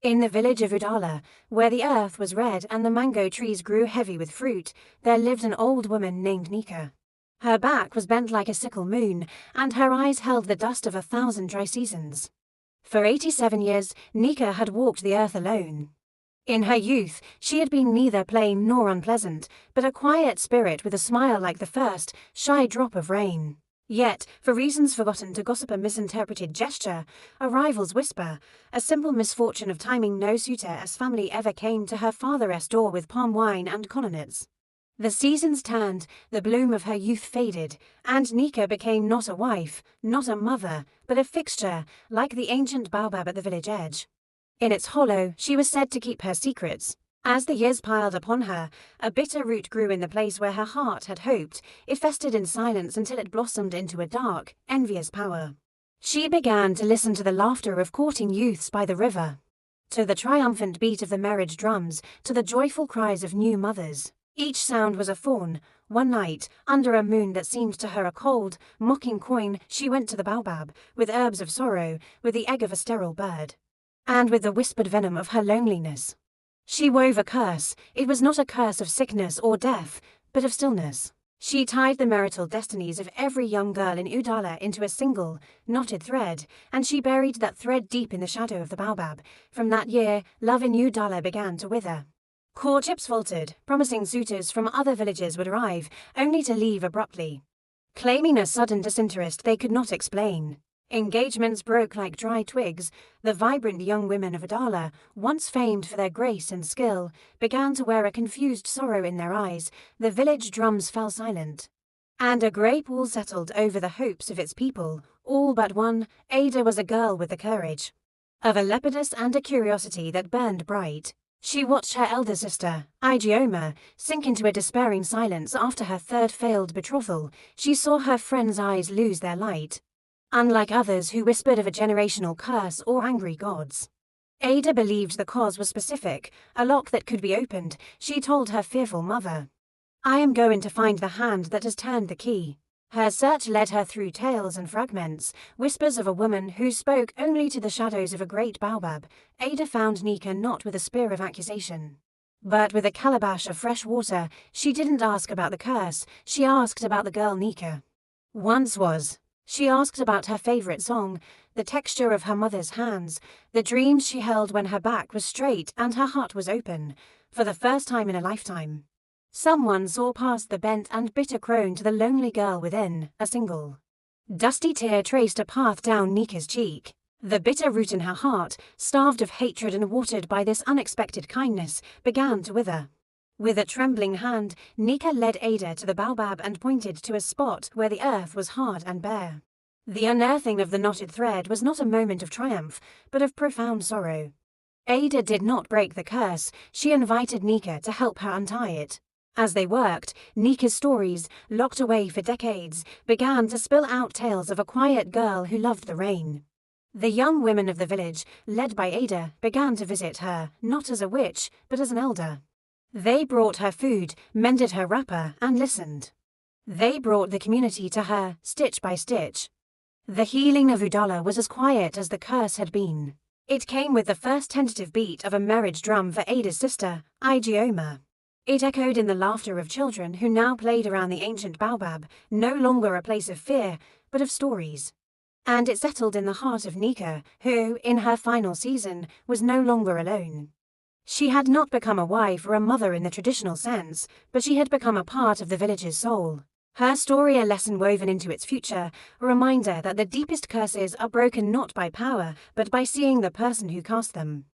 In the village of Udala, where the earth was red and the mango trees grew heavy with fruit, there lived an old woman named Nika. Her back was bent like a sickle moon, and her eyes held the dust of 1,000 dry seasons. For 87 years, Nika had walked the earth alone. In her youth, she had been neither plain nor unpleasant, but a quiet spirit with a smile like the first, shy drop of rain. Yet, for reasons forgotten to gossip, a misinterpreted gesture, a rival's whisper, a simple misfortune of timing, no suitor as family ever came to her father's door with palm wine and colonnades. The seasons turned, the bloom of her youth faded, and Nika became not a wife, not a mother, but a fixture, like the ancient baobab at the village edge. In its hollow, she was said to keep her secrets. As the years piled upon her, a bitter root grew in the place where her heart had hoped. It festered in silence until it blossomed into a dark, envious power. She began to listen to the laughter of courting youths by the river, to the triumphant beat of the marriage drums, to the joyful cries of new mothers. Each sound was a fawn. One night, under a moon that seemed to her a cold, mocking coin, she went to the baobab, with herbs of sorrow, with the egg of a sterile bird, and with the whispered venom of her loneliness. She wove a curse. It was not a curse of sickness or death, but of stillness. She tied the marital destinies of every young girl in Udala into a single, knotted thread, and she buried that thread deep in the shadow of the baobab. From that year, love in Udala began to wither. Courtships faltered, promising suitors from other villages would arrive, only to leave abruptly, claiming a sudden disinterest they could not explain. Engagements broke like dry twigs. The vibrant young women of Udala, once famed for their grace and skill, began to wear a confused sorrow in their eyes. The village drums fell silent, and a grey pall settled over the hopes of its people. All but one. Ada was a girl with the courage of a leopardess and a curiosity that burned bright. She watched her elder sister, Igioma, sink into a despairing silence after her third failed betrothal. She saw her friends' eyes lose their light, unlike others who whispered of a generational curse or angry gods. Ada believed the cause was specific, a lock that could be opened. She told her fearful mother, "I am going to find the hand that has turned the key." Her search led her through tales and fragments, whispers of a woman who spoke only to the shadows of a great baobab. Ada found Nika not with a spear of accusation, but with a calabash of fresh water. She didn't ask about the curse, she asked about the girl Nika once was. She asked about her favorite song, the texture of her mother's hands, the dreams she held when her back was straight and her heart was open. For the first time in a lifetime, someone saw past the bent and bitter crone to the lonely girl within. A single, dusty tear traced a path down Nika's cheek. The bitter root in her heart, starved of hatred and watered by this unexpected kindness, began to wither. With a trembling hand, Nika led Ada to the baobab and pointed to a spot where the earth was hard and bare. The unearthing of the knotted thread was not a moment of triumph, but of profound sorrow. Ada did not break the curse. She invited Nika to help her untie it. As they worked, Nika's stories, locked away for decades, began to spill out tales of a quiet girl who loved the rain. The young women of the village, led by Ada, began to visit her, not as a witch, but as an elder. They brought her food, mended her wrapper, and listened. They brought the community to her, stitch by stitch. The healing of Udala was as quiet as the curse had been. It came with the first tentative beat of a marriage drum for Ada's sister, Igioma. It echoed in the laughter of children who now played around the ancient baobab, no longer a place of fear, but of stories. And it settled in the heart of Nika, who, in her final season, was no longer alone. She had not become a wife or a mother in the traditional sense, but she had become a part of the village's soul. Her story a lesson woven into its future, a reminder that the deepest curses are broken not by power, but by seeing the person who cast them.